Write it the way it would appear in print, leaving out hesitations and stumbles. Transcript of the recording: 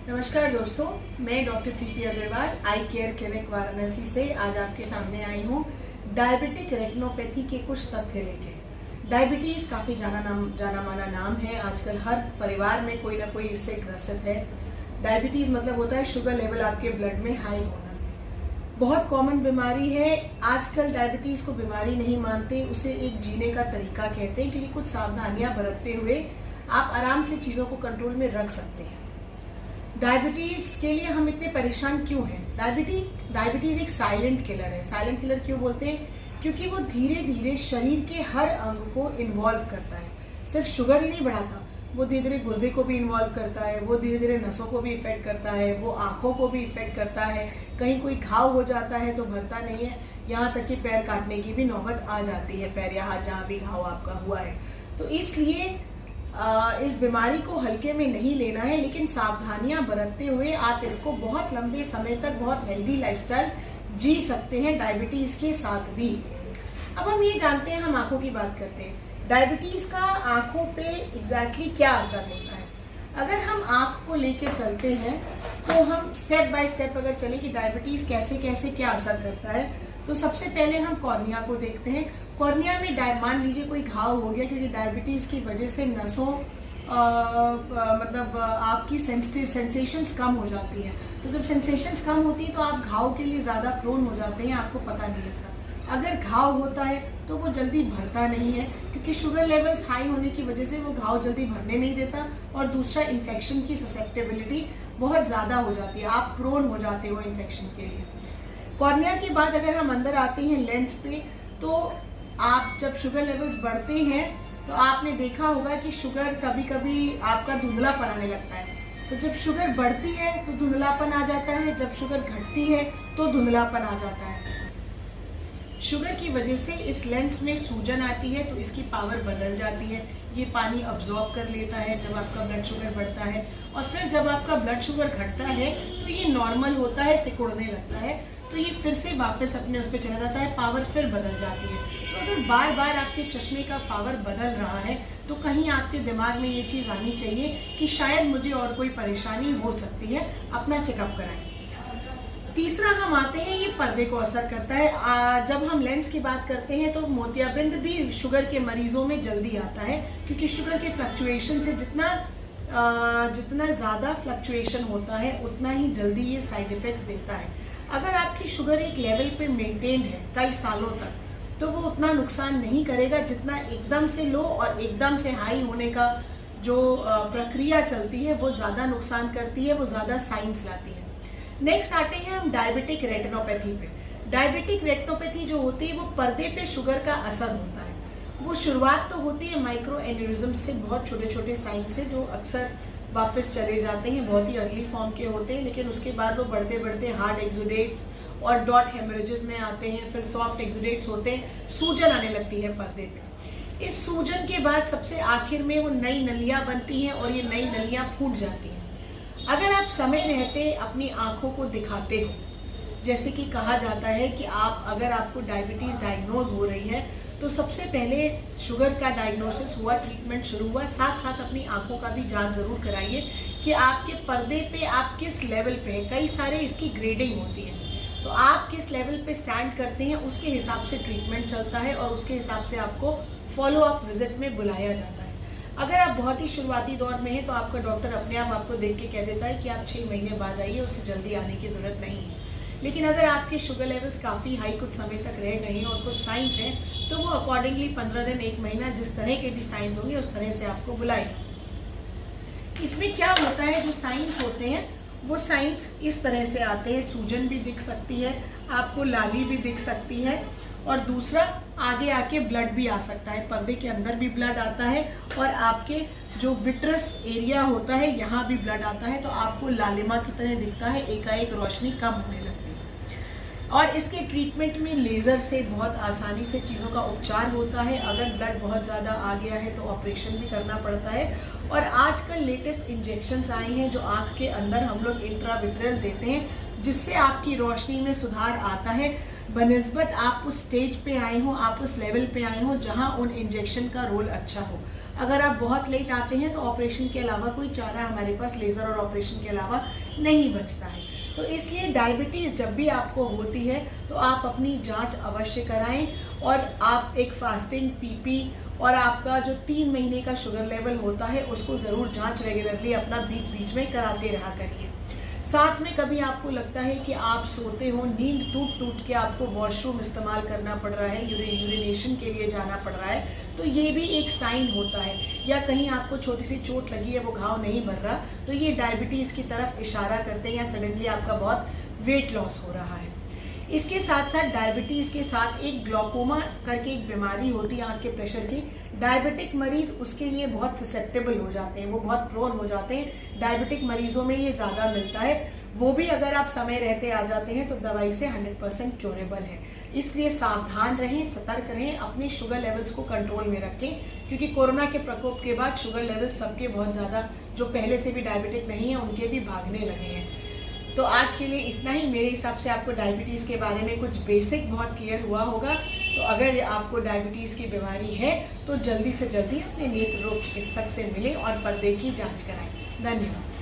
नमस्कार दोस्तों, मैं डॉक्टर प्रीति अग्रवाल आई केयर क्लिनिक वाराणसी से आज आपके सामने आई हूँ डायबिटिक रेटिनोपैथी के कुछ तथ्य लेके। डायबिटीज काफ़ी जाना माना नाम है। आजकल हर परिवार में कोई ना कोई इससे ग्रसित है। डायबिटीज मतलब होता है शुगर लेवल आपके ब्लड में हाई होना। बहुत कॉमन बीमारी है। आजकल डायबिटीज को बीमारी नहीं मानते, उसे एक जीने का तरीका कहते हैं, क्योंकि कुछ सावधानियां बरतते हुए आप आराम से चीज़ों को कंट्रोल में रख सकते हैं। डायबिटीज के लिए हम इतने परेशान क्यों हैं? डायबिटीज एक साइलेंट किलर है। साइलेंट किलर क्यों बोलते हैं? क्योंकि वो धीरे धीरे शरीर के हर अंग को इन्वॉल्व करता है। सिर्फ शुगर ही नहीं बढ़ाता, वो धीरे धीरे गुर्दे को भी इन्वॉल्व करता है, वो धीरे धीरे नसों को भी इफेक्ट करता है, वो आंखों को भी इफेक्ट करता है। कहीं कोई घाव हो जाता है तो भरता नहीं है, यहाँ तक कि पैर काटने की भी नौबत आ जाती है, पैर या हाथ जहाँ भी घाव आपका हुआ है। तो इसलिए इस बीमारी को हल्के में नहीं लेना है, लेकिन सावधानियां बरतते हुए आप इसको बहुत लंबे समय तक बहुत हेल्दी लाइफस्टाइल जी सकते हैं डायबिटीज के साथ भी। अब हम ये जानते हैं, हम आंखों की बात करते हैं। डायबिटीज का आंखों पे एग्जैक्टली क्या असर होता है? अगर हम आंख को लेके चलते हैं तो हम स्टेप बाय स्टेप अगर चले कि डायबिटीज कैसे कैसे क्या असर करता है, तो सबसे पहले हम कॉर्निया को देखते हैं। कॉर्निया में मान लीजिए कोई घाव हो गया, क्योंकि डायबिटीज की वजह से नसों मतलब आपकी सेंसेशंस कम हो जाती हैं। तो जब सेंसेशंस कम होती है तो आप घाव के लिए ज़्यादा प्रोन हो जाते हैं, आपको पता नहीं लगता। अगर घाव होता है तो वो जल्दी भरता नहीं है, क्योंकि शुगर लेवल्स हाई होने की वजह से वो घाव जल्दी भरने नहीं देता। और दूसरा, इन्फेक्शन की ससेप्टेबिलिटी बहुत ज़्यादा हो जाती है, आप प्रोन हो जाते हो इन्फेक्शन के लिए। कॉर्निया के बाद अगर हम अंदर आते हैं लेंस पे, तो आप जब शुगर लेवल्स बढ़ते हैं तो आपने देखा होगा कि शुगर कभी कभी आपका धुंधलापन आने लगता है। तो जब शुगर बढ़ती है तो धुंधलापन आ जाता है, जब शुगर घटती है तो धुंधलापन आ जाता है। शुगर की वजह से इस लेंस में सूजन आती है, तो इसकी पावर बदल जाती है। ये पानी अब्जॉर्ब कर लेता है जब आपका ब्लड शुगर बढ़ता है, और फिर जब आपका ब्लड शुगर घटता है तो ये नॉर्मल होता है, सिकुड़ने लगता है, तो ये फिर से वापस अपने उस पर चला जाता है, पावर फिर बदल जाती है। तो अगर बार बार आपके चश्मे का पावर बदल रहा है तो कहीं आपके दिमाग में ये चीज़ आनी चाहिए कि शायद मुझे और कोई परेशानी हो सकती है, अपना चेकअप कराएं। तीसरा हम आते हैं, ये पर्दे को असर करता है। जब हम लेंस की बात करते हैं तो मोतियाबिंद भी शुगर के मरीजों में जल्दी आता है, क्योंकि शुगर के फ्लक्चुएशन से जितना ज़्यादा फ्लक्चुएशन होता है उतना ही जल्दी ये साइड इफेक्ट्स देता है। अगर आपकी शुगर एक लेवल पे मेंटेन्ड है कई सालों तक, तो वो उतना नुकसान नहीं करेगा जितना एकदम से लो और एकदम से हाई होने का जो प्रक्रिया चलती है वो ज़्यादा नुकसान करती है, वो ज़्यादा साइंस लाती है। नेक्स्ट आते हैं हम डायबिटिक रेटिनोपैथी पे। डायबिटिक रेटिनोपैथी जो होती है वो पर्दे पे शुगर का असर होता है। वो शुरुआत तो होती है माइक्रो एन्यूरिज्म से, बहुत छोटे छोटे साइन से, जो अक्सर वापस चले जाते हैं, बहुत ही अर्ली फॉर्म के होते हैं, लेकिन उसके बाद वो बढ़ते बढ़ते हार्ड एक्सुडेट्स और डॉट हेमरेजेस में आते हैं, फिर सॉफ्ट एक्सुडेट्स होते हैं, सूजन आने लगती है पर्दे पे। इस सूजन के बाद सबसे आखिर में वो नई नलियां बनती हैं और ये नई नलियां फूट जाती हैं। अगर आप समय रहते अपनी आंखों को दिखाते हो, जैसे कि कहा जाता है कि अगर आपको डायबिटीज डायग्नोज हो रही है तो सबसे पहले शुगर का डायग्नोसिस हुआ, ट्रीटमेंट शुरू हुआ, साथ साथ अपनी आंखों का भी जांच जरूर कराइए कि आपके पर्दे पे आप किस लेवल पे हैं। कई सारे इसकी ग्रेडिंग होती है, तो आप किस लेवल पे स्टैंड करते हैं उसके हिसाब से ट्रीटमेंट चलता है और उसके हिसाब से आपको फॉलो अप विजिट में बुलाया जाता है। अगर आप बहुत ही शुरुआती दौर में हैं तो आपका डॉक्टर अपने आप आपको देख के कह देता है कि आप 6 महीने बाद आइए, उससे जल्दी आने की जरूरत नहीं है। लेकिन अगर आपके शुगर लेवल्स काफ़ी हाई कुछ समय तक रह गई हैं और कुछ साइंस हैं, तो वो अकॉर्डिंगली 15 दिन 1 महीना जिस तरह के भी साइंस होंगे उस तरह से आपको बुलाएगा। इसमें क्या होता है, जो साइंस होते हैं वो साइंस इस तरह से आते हैं। सूजन भी दिख सकती है, आपको लाली भी दिख सकती है, और दूसरा आगे आके ब्लड भी आ सकता है, पर्दे के अंदर भी ब्लड आता है, और आपके जो विट्रस एरिया होता है यहाँ भी ब्लड आता है, तो आपको लालिमा की तरह दिखता है, एकाएक रोशनी कम होने लगती है। और इसके ट्रीटमेंट में लेज़र से बहुत आसानी से चीज़ों का उपचार होता है। अगर ब्लड बहुत ज़्यादा आ गया है तो ऑपरेशन भी करना पड़ता है। और आजकल लेटेस्ट इंजेक्शंस आई हैं जो आँख के अंदर हम लोग इंट्राविट्रेल देते हैं, जिससे आपकी रोशनी में सुधार आता है। बनिस्बत आप उस स्टेज पे आए हो, आप उस लेवल पे आए हो जहाँ उन इंजेक्शन का रोल अच्छा हो। अगर आप बहुत लेट आते हैं तो ऑपरेशन के अलावा कोई चारा हमारे पास लेज़र और ऑपरेशन के अलावा नहीं बचता है। तो इसलिए डायबिटीज़ जब भी आपको होती है तो आप अपनी जांच अवश्य कराएं और आप एक फास्टिंग पीपी और आपका जो 3 महीने का शुगर लेवल होता है उसको ज़रूर जांच रेगुलरली अपना बीच बीच में कराते रहा करिए। साथ में कभी आपको लगता है कि आप सोते हो, नींद टूट टूट के आपको वॉशरूम इस्तेमाल करना पड़ रहा है, यूरिनेशन के लिए जाना पड़ रहा है, तो ये भी एक साइन होता है। या कहीं आपको छोटी सी चोट लगी है, वो घाव नहीं भर रहा, तो ये डायबिटीज़ की तरफ इशारा करते हैं या सडनली आपका बहुत वेट लॉस हो रहा है। इसके साथ साथ डायबिटीज़ के साथ एक ग्लूकोमा करके एक बीमारी होती है आँख के प्रेशर की। डायबिटिक मरीज उसके लिए बहुत ससेप्टेबल हो जाते हैं, वो बहुत प्रोन हो जाते हैं। डायबिटिक मरीजों में ये ज़्यादा मिलता है। वो भी अगर आप समय रहते आ जाते हैं तो दवाई से 100% क्योरेबल है। इसलिए सावधान रहें, सतर्क रहें, अपने शुगर लेवल्स को कंट्रोल में रखें, क्योंकि कोरोना के प्रकोप के बाद शुगर लेवल्स सबके बहुत ज़्यादा, जो पहले से भी डायबिटिक नहीं है उनके भी भागने लगे हैं। तो आज के लिए इतना ही। मेरे हिसाब से आपको डायबिटीज़ के बारे में कुछ बेसिक बहुत क्लियर हुआ होगा। तो अगर आपको डायबिटीज़ की बीमारी है तो जल्दी से जल्दी अपने नेत्र रोग चिकित्सक से मिलें और पर्दे की जांच कराएं। धन्यवाद।